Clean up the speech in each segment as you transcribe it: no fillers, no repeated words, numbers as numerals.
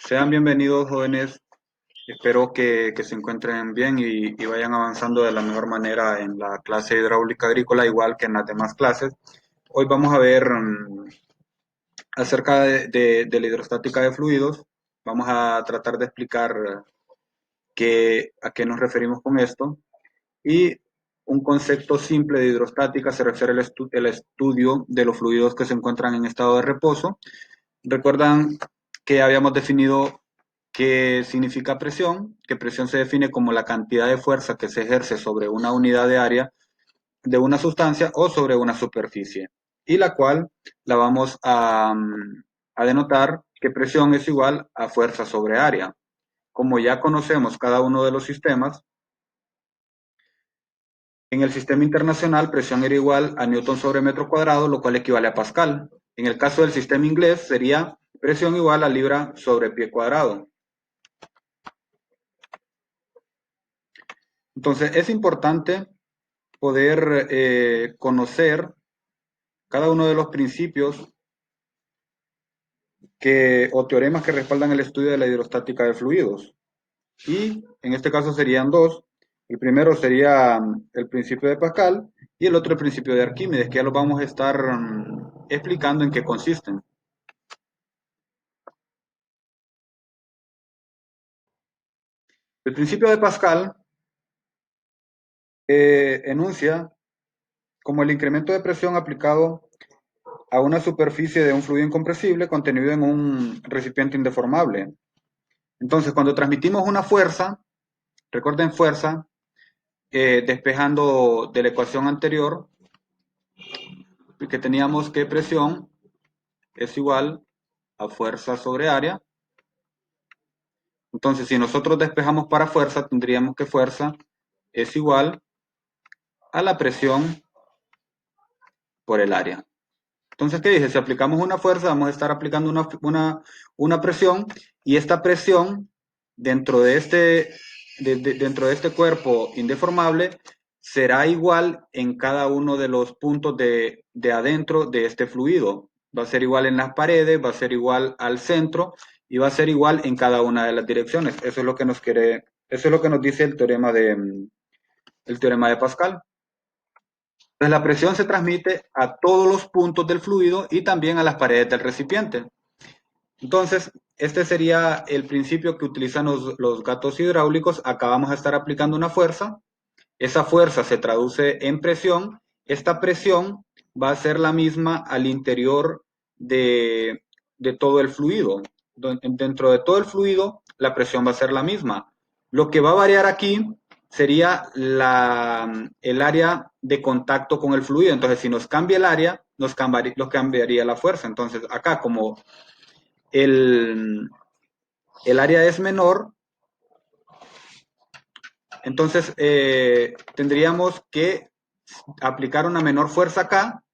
Sean bienvenidos, jóvenes. Espero que se encuentren bien y vayan avanzando de la mejor manera en la clase de hidráulica agrícola, igual que en las demás clases. Hoy vamos a ver acerca de la hidrostática de fluidos. Vamos a tratar de explicar a qué nos referimos con esto. Y un concepto simple de hidrostática se refiere al estudio de los fluidos que se encuentran en estado de reposo. Recuerdan que habíamos definido qué significa presión, que presión se define como la cantidad de fuerza que se ejerce sobre una unidad de área de una sustancia o sobre una superficie, y la cual la vamos a denotar que presión es igual a fuerza sobre área. Como ya conocemos cada uno de los sistemas, en el sistema internacional presión era igual a Newton sobre metro cuadrado, lo cual equivale a Pascal. En el caso del sistema inglés sería presión igual a libra sobre pie cuadrado. Entonces es importante poder conocer cada uno de los principios o teoremas que respaldan el estudio de la hidrostática de fluidos. Y en este caso serían dos. El primero sería el principio de Pascal y el otro el principio de Arquímedes, que ya lo vamos a estar explicando en qué consisten. El principio de Pascal enuncia como el incremento de presión aplicado a una superficie de un fluido incompresible contenido en un recipiente indeformable. Entonces, cuando transmitimos una fuerza, recuerden fuerza, despejando de la ecuación anterior, que teníamos que presión es igual a fuerza sobre área. Entonces, si nosotros despejamos para fuerza, tendríamos que fuerza es igual a la presión por el área. Entonces, ¿qué dije? Si aplicamos una fuerza, vamos a estar aplicando una presión, y esta presión dentro de dentro de este cuerpo indeformable será igual en cada uno de los puntos de adentro de este fluido. Va a ser igual en las paredes, va a ser igual al centro y va a ser igual en cada una de las direcciones. Eso es lo que eso es lo que nos dice el teorema de Pascal. Entonces, la presión se transmite a todos los puntos del fluido y también a las paredes del recipiente. Entonces, este sería el principio que utilizan los gatos hidráulicos. Acá vamos a estar aplicando una fuerza. Esa fuerza se traduce en presión. Esta presión va a ser la misma al interior de todo el fluido. Dentro de todo el fluido, la presión va a ser la misma. Lo que va a variar aquí sería el área de contacto con el fluido. Entonces, si nos cambia el área, nos cambiaría la fuerza. Entonces, acá como el, el área es menor, entonces tendríamos que aplicar una menor fuerza acá,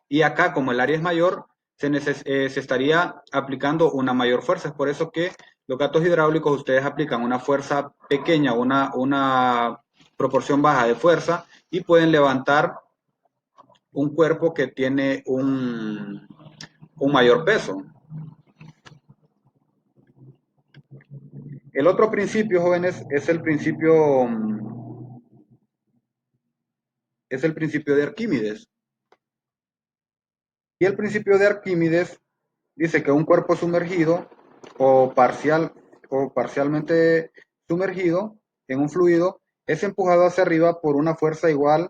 y acá como el área es mayor, se estaría aplicando una mayor fuerza. Es por eso que los gatos hidráulicos ustedes aplican una fuerza pequeña, una proporción baja de fuerza, y pueden levantar un cuerpo que tiene un mayor peso. El otro principio, jóvenes, es el principio de Arquímedes. Y el principio de Arquímedes dice que un cuerpo sumergido o parcialmente sumergido en un fluido es empujado hacia arriba por una fuerza igual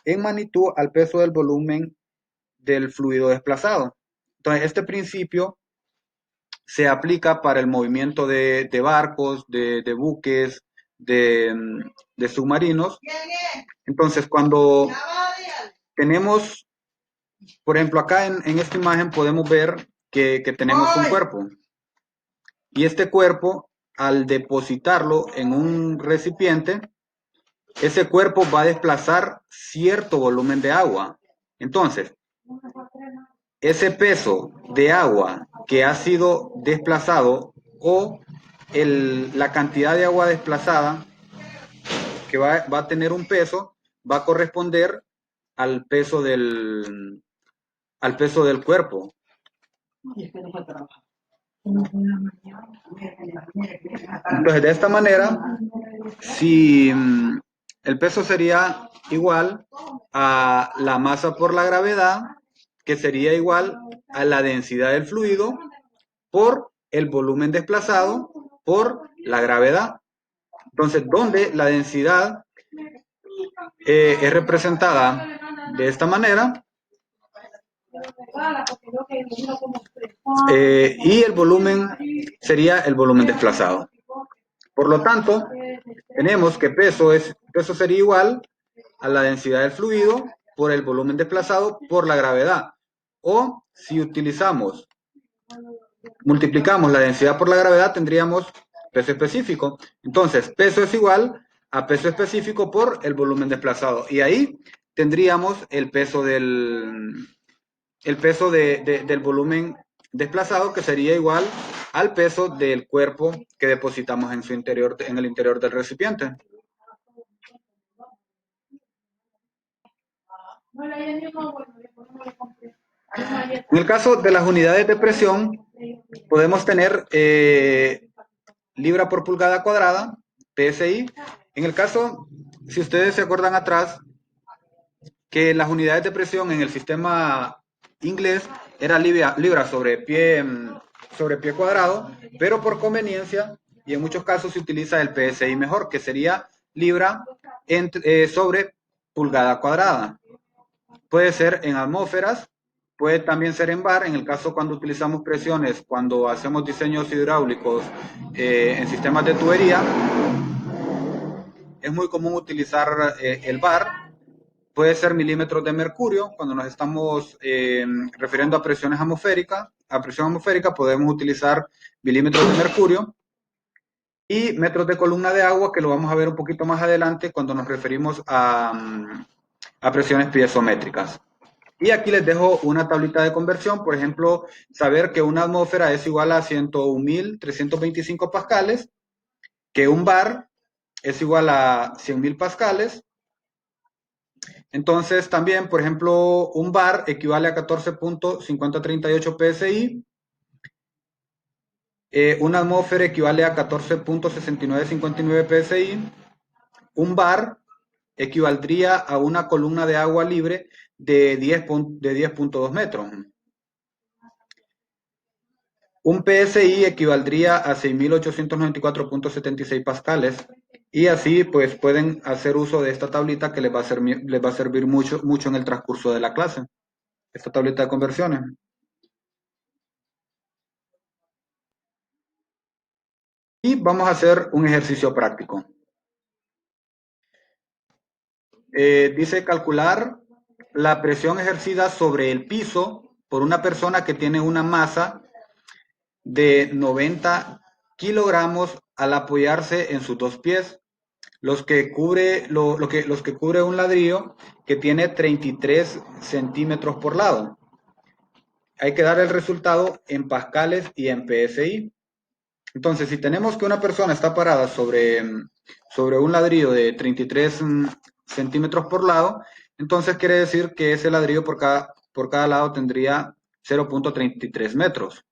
en magnitud al peso del volumen del fluido desplazado. Entonces, este principio se aplica para el movimiento de barcos, de buques, de, de submarinos. Entonces, cuando tenemos, por ejemplo, acá en esta imagen podemos ver que tenemos un cuerpo. Y este cuerpo, al depositarlo en un recipiente, ese cuerpo va a desplazar cierto volumen de agua. Entonces, ese peso de agua que ha sido desplazado, o la cantidad de agua desplazada que va a tener un peso, va a corresponder al peso al peso del cuerpo. Entonces, de esta manera, si el peso sería igual a la masa por la gravedad, que sería igual a la densidad del fluido por el volumen desplazado por la gravedad. Entonces, donde la densidad es representada de esta manera y el volumen sería el volumen desplazado. Por lo tanto, tenemos que peso sería igual a la densidad del fluido por el volumen desplazado por la gravedad. O si multiplicamos la densidad por la gravedad, tendríamos peso específico. Entonces, peso es igual a peso específico por el volumen desplazado. Y ahí tendríamos el peso del volumen desplazado, que sería igual al peso del cuerpo que depositamos en el interior del recipiente. En el caso de las unidades de presión, podemos tener libra por pulgada cuadrada, PSI. En el caso, si ustedes se acuerdan atrás, que las unidades de presión en el sistema inglés era libra sobre pie cuadrado, pero por conveniencia y en muchos casos se utiliza el PSI mejor, que sería libra sobre pulgada cuadrada. Puede ser en atmósferas, puede también ser en bar, en el caso cuando utilizamos presiones, cuando hacemos diseños hidráulicos en sistemas de tubería, es muy común utilizar el bar. Puede ser milímetros de mercurio, cuando nos estamos refiriendo a presiones atmosféricas, a presión atmosférica podemos utilizar milímetros de mercurio, y metros de columna de agua, que lo vamos a ver un poquito más adelante cuando nos referimos a presiones piezométricas. Y aquí les dejo una tablita de conversión, por ejemplo, saber que una atmósfera es igual a 101.325 pascales, que un bar es igual a 100.000 pascales. Entonces también, por ejemplo, un bar equivale a 14.5038 psi, una atmósfera equivale a 14.6959 psi, un bar equivaldría a una columna de agua libre de 10.2 metros. Un PSI equivaldría a 6.894.76 pascales. Y así pues pueden hacer uso de esta tablita, que les va a servir mucho, mucho en el transcurso de la clase. Esta tablita de conversiones. Y vamos a hacer un ejercicio práctico. Dice calcular la presión ejercida sobre el piso por una persona que tiene una masa de 90 kilogramos al apoyarse en sus dos pies, los que cubre un ladrillo que tiene 33 centímetros por lado. Hay que dar el resultado en pascales y en PSI. Entonces, si tenemos que una persona está parada sobre un ladrillo de 33 centímetros por lado, entonces quiere decir que ese ladrillo por cada lado tendría 0.33 metros.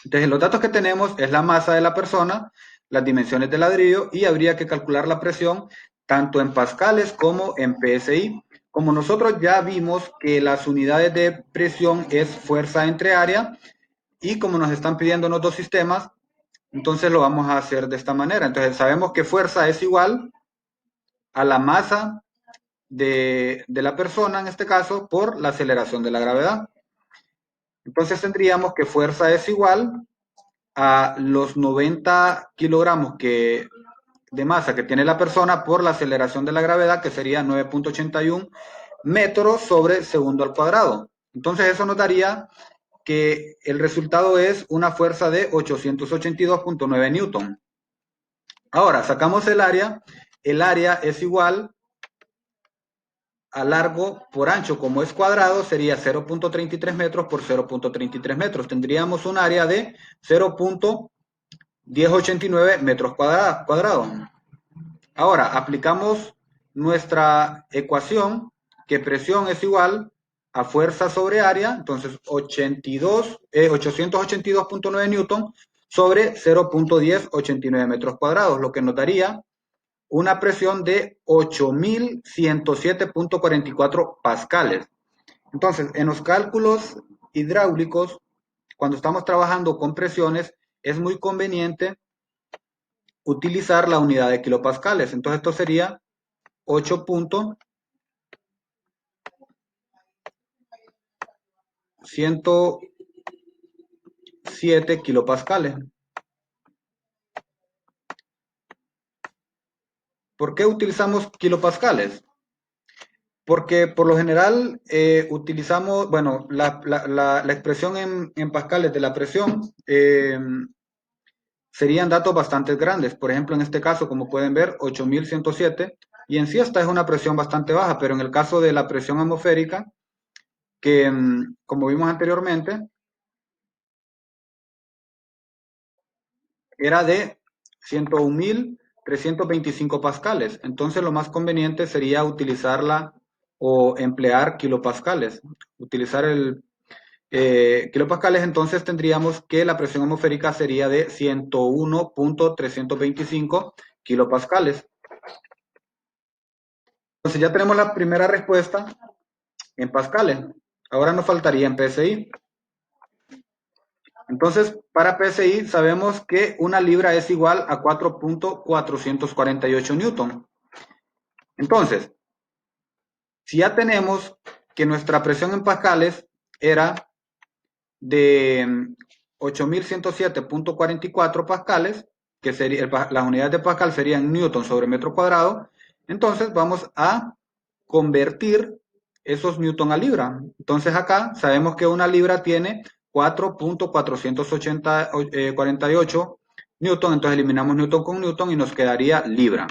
Entonces, los datos que tenemos es la masa de la persona, las dimensiones del ladrillo, y habría que calcular la presión tanto en pascales como en PSI. Como nosotros ya vimos que las unidades de presión es fuerza entre área, y como nos están pidiendo los dos sistemas, entonces lo vamos a hacer de esta manera. Entonces sabemos que fuerza es igual a la masa de la persona, en este caso, por la aceleración de la gravedad. Entonces tendríamos que fuerza es igual a los 90 kilogramos de masa que tiene la persona por la aceleración de la gravedad, que sería 9.81 metros sobre segundo al cuadrado. Entonces eso nos daría que el resultado es una fuerza de 882.9 newton. Ahora, sacamos el área es igual a largo por ancho, como es cuadrado, sería 0.33 metros por 0.33 metros. Tendríamos un área de 0.1089 metros cuadrados. Ahora, aplicamos nuestra ecuación, que presión es igual a fuerza sobre área, entonces 882.9 newton sobre 0.1089 metros cuadrados, lo que nos daría una presión de 8.107.44 pascales. Entonces, en los cálculos hidráulicos, cuando estamos trabajando con presiones, es muy conveniente utilizar la unidad de kilopascales. Entonces, esto sería 8.107 kilopascales. ¿Por qué utilizamos kilopascales? Porque por lo general utilizamos, bueno, la expresión en pascales de la presión serían datos bastante grandes. Por ejemplo, en este caso, como pueden ver, 8.107, y en sí esta es una presión bastante baja, pero en el caso de la presión atmosférica, que como vimos anteriormente, era de 101.325 pascales. Entonces lo más conveniente sería utilizarla o emplear kilopascales. Utilizar el kilopascales, entonces tendríamos que la presión atmosférica sería de 101.325 kilopascales. Entonces ya tenemos la primera respuesta en pascales. Ahora nos faltaría en PSI. Entonces, para PSI sabemos que una libra es igual a 4.448 newton. Entonces, si ya tenemos que nuestra presión en pascales era de 8.107.44 pascales, que sería, las unidades de pascal serían newton sobre metro cuadrado, entonces vamos a convertir esos newton a libra. Entonces acá sabemos que una libra tiene 4.448 newton, entonces eliminamos newton con newton y nos quedaría libra.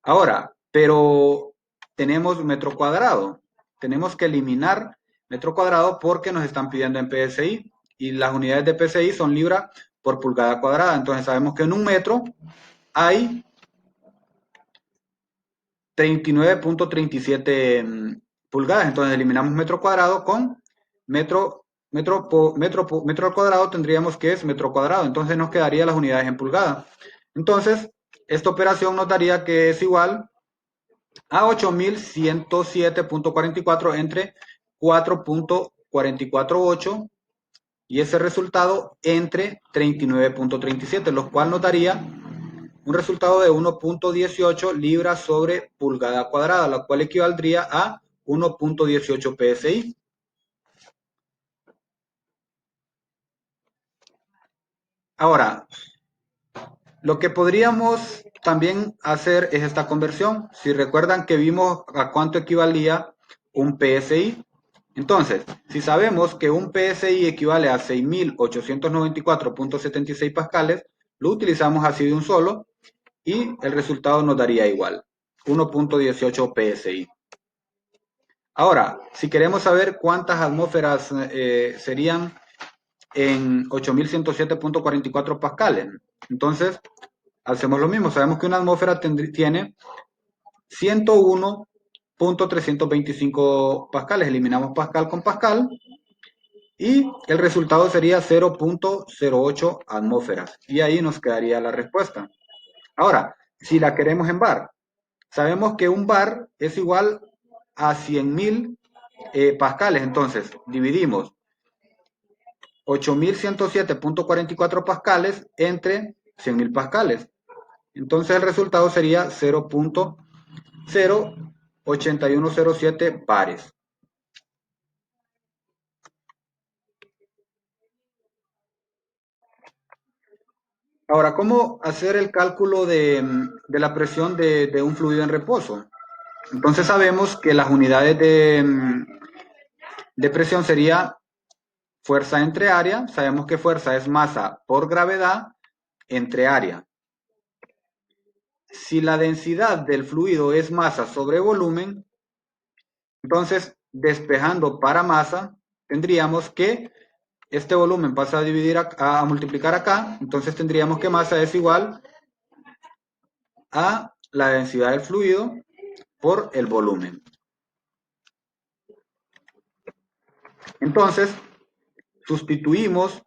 Ahora, pero tenemos metro cuadrado. Tenemos que eliminar metro cuadrado porque nos están pidiendo en PSI y las unidades de PSI son libra por pulgada cuadrada. Entonces sabemos que en un metro hay 39.37 pulgadas. Entonces eliminamos metro cuadrado con metro al cuadrado tendríamos que es metro cuadrado. Entonces nos quedaría las unidades en pulgadas. Entonces, esta operación nos daría que es igual a 8.107.44 entre 4.448 y ese resultado entre 39.37, lo cual nos daría un resultado de 1.18 libras sobre pulgada cuadrada, la cual equivaldría a 1.18 PSI. Ahora, lo que podríamos también hacer es esta conversión. Si recuerdan que vimos a cuánto equivalía un PSI. Entonces, si sabemos que un PSI equivale a 6.894.76 pascales, lo utilizamos así de un solo y el resultado nos daría igual, 1.18 PSI. Ahora, si queremos saber cuántas atmósferas serían en 8.107.44 pascales, entonces hacemos lo mismo. Sabemos que una atmósfera tiene 101.325 pascales. Eliminamos pascal con pascal y el resultado sería 0.08 atmósferas. Y ahí nos quedaría la respuesta. Ahora, si la queremos en bar, sabemos que un bar es igual a 100.000 pascales. Entonces, dividimos 8.107.44 pascales entre 100.000 pascales. Entonces, el resultado sería 0.08107 bares. Ahora, ¿cómo hacer el cálculo de la presión de un fluido en reposo? Entonces sabemos que las unidades de presión sería fuerza entre área. Sabemos que fuerza es masa por gravedad entre área. Si la densidad del fluido es masa sobre volumen, entonces despejando para masa, tendríamos que este volumen pasa a dividir a multiplicar acá, entonces tendríamos que masa es igual a la densidad del fluido por el volumen. Entonces, sustituimos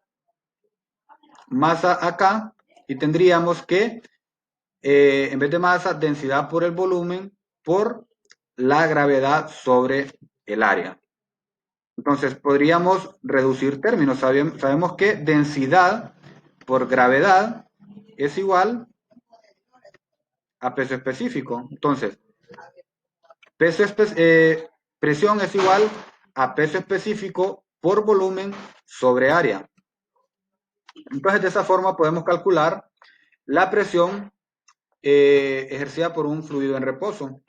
masa acá y tendríamos que, en vez de masa, densidad por el volumen por la gravedad sobre el área. Entonces, podríamos reducir términos. Sabemos que densidad por gravedad es igual a peso específico. Entonces, presión es igual a peso específico por volumen sobre área. Entonces, de esa forma podemos calcular la presión ejercida por un fluido en reposo.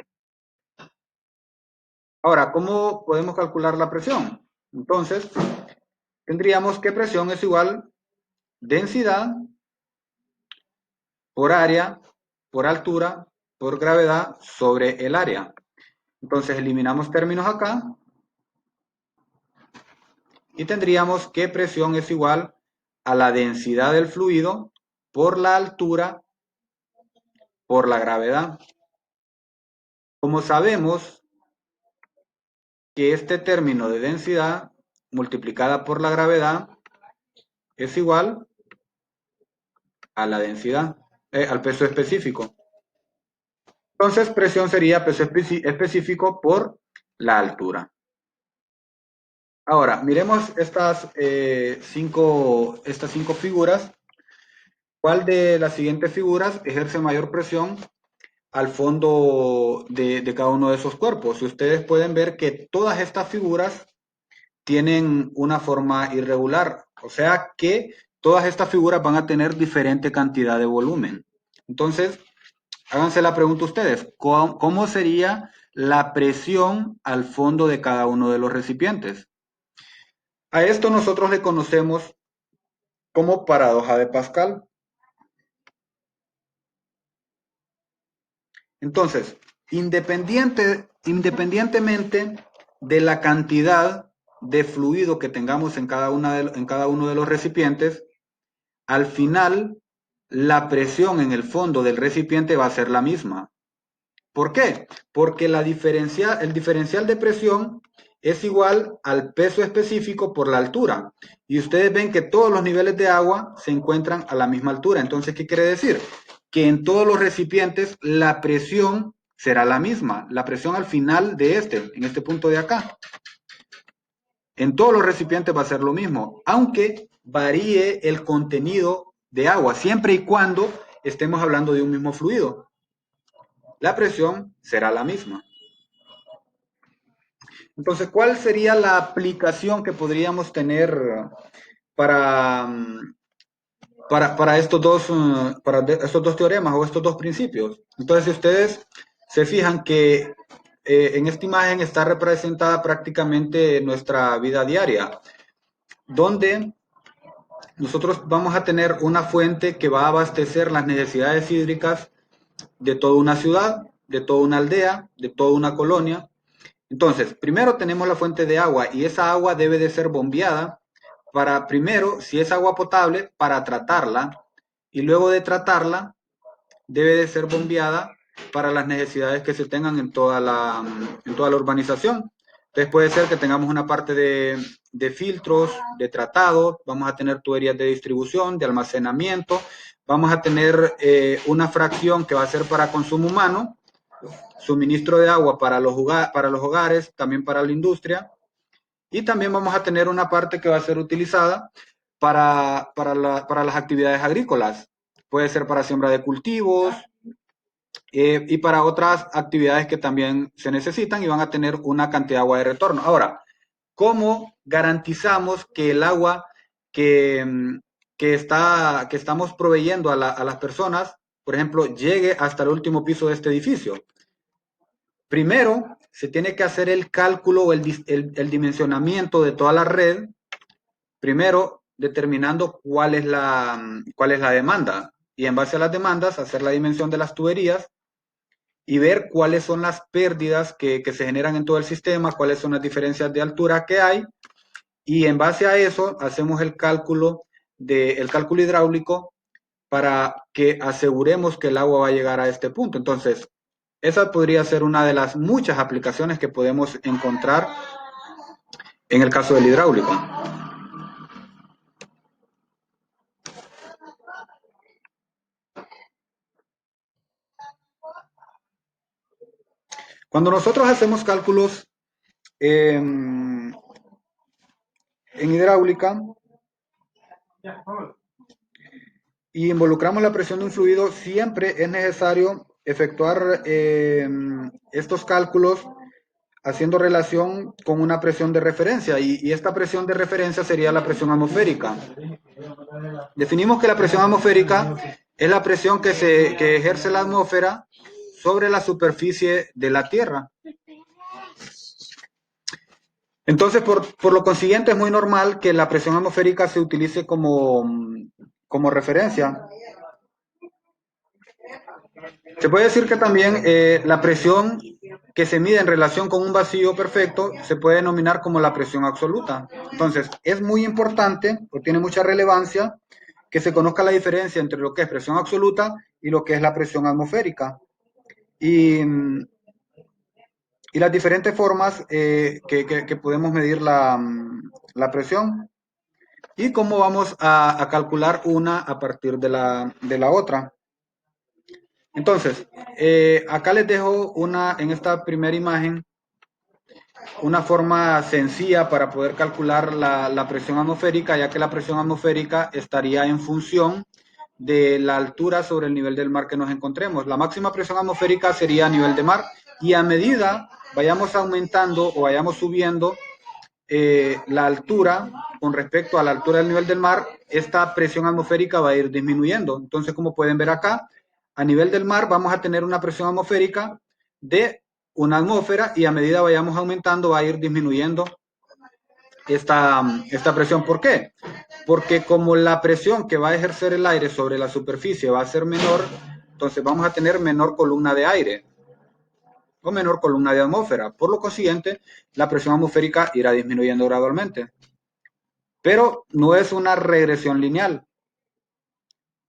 Ahora, ¿cómo podemos calcular la presión? Entonces, tendríamos que presión es igual densidad por área, por altura, por gravedad sobre el área. Entonces, eliminamos términos acá y tendríamos que presión es igual a la densidad del fluido por la altura por la gravedad. Como sabemos que este término de densidad multiplicada por la gravedad es igual a la densidad, al peso específico. Entonces, presión sería peso específico por la altura. Ahora, miremos estas cinco figuras. ¿Cuál de las siguientes figuras ejerce mayor presión al fondo de cada uno de esos cuerpos? Y ustedes pueden ver que todas estas figuras tienen una forma irregular, o sea que todas estas figuras van a tener diferente cantidad de volumen. Entonces, háganse la pregunta ustedes, ¿cómo sería la presión al fondo de cada uno de los recipientes? A esto nosotros le conocemos como paradoja de Pascal. Entonces, independientemente de la cantidad de fluido que tengamos en cada uno de los recipientes, al final la presión en el fondo del recipiente va a ser la misma. ¿Por qué? Porque el diferencial de presión es igual al peso específico por la altura. Y ustedes ven que todos los niveles de agua se encuentran a la misma altura. Entonces, ¿qué quiere decir? Que en todos los recipientes la presión será la misma. La presión al final de en este punto de acá. En todos los recipientes va a ser lo mismo, aunque varíe el contenido de agua, siempre y cuando estemos hablando de un mismo fluido. La presión será la misma. Entonces, ¿cuál sería la aplicación que podríamos tener para, para estos dos teoremas o estos dos principios? Entonces, si ustedes se fijan que en esta imagen está representada prácticamente nuestra vida diaria, donde nosotros vamos a tener una fuente que va a abastecer las necesidades hídricas de toda una ciudad, de toda una aldea, de toda una colonia. Entonces, primero tenemos la fuente de agua y esa agua debe de ser bombeada para, primero, si es agua potable, para tratarla y luego de tratarla debe de ser bombeada para las necesidades que se tengan en toda la urbanización. Entonces puede ser que tengamos una parte de filtros, de tratado, vamos a tener tuberías de distribución, de almacenamiento, vamos a tener una fracción que va a ser para consumo humano, suministro de agua para los hogares, también para la industria, y también vamos a tener una parte que va a ser utilizada para las actividades agrícolas. Puede ser para siembra de cultivos, y para otras actividades que también se necesitan y van a tener una cantidad de agua de retorno. Ahora, ¿cómo garantizamos que el agua que, que estamos proveyendo a las personas, por ejemplo, llegue hasta el último piso de este edificio? Primero, se tiene que hacer el cálculo o el dimensionamiento de toda la red, primero determinando cuál es la demanda y en base a las demandas hacer la dimensión de las tuberías y ver cuáles son las pérdidas que se generan en todo el sistema, cuáles son las diferencias de altura que hay, y en base a eso hacemos el cálculo hidráulico para que aseguremos que el agua va a llegar a este punto. Entonces, esa podría ser una de las muchas aplicaciones que podemos encontrar en el caso de la hidráulica. Cuando nosotros hacemos cálculos en hidráulica y involucramos la presión de un fluido, siempre es necesario efectuar estos cálculos haciendo relación con una presión de referencia y esta presión de referencia sería la presión atmosférica. Definimos que la presión atmosférica es la presión que ejerce la atmósfera sobre la superficie de la Tierra. Entonces, por lo consiguiente, es muy normal que la presión atmosférica se utilice como referencia. Se puede decir que también la presión que se mide en relación con un vacío perfecto se puede denominar como la presión absoluta. Entonces, es muy importante, o tiene mucha relevancia, que se conozca la diferencia entre lo que es presión absoluta y lo que es la presión atmosférica. Y, y las diferentes formas que podemos medir la presión y cómo vamos a calcular una a partir de la otra. Entonces, acá les dejo en esta primera imagen, una forma sencilla para poder calcular la presión atmosférica, ya que la presión atmosférica estaría en función de la altura sobre el nivel del mar que nos encontremos. La máxima presión atmosférica sería a nivel de mar y a medida vayamos aumentando o vayamos subiendo la altura con respecto a la altura del nivel del mar, esta presión atmosférica va a ir disminuyendo. Entonces, como pueden ver acá, a nivel del mar vamos a tener una presión atmosférica de una atmósfera y a medida vayamos aumentando va a ir disminuyendo esta presión. ¿Por qué? Porque como la presión que va a ejercer el aire sobre la superficie va a ser menor, entonces vamos a tener menor columna de aire o menor columna de atmósfera. Por lo consiguiente, la presión atmosférica irá disminuyendo gradualmente. Pero no es una regresión lineal.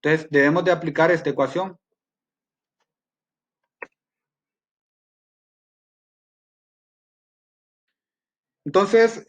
Entonces, debemos de aplicar esta ecuación. Entonces,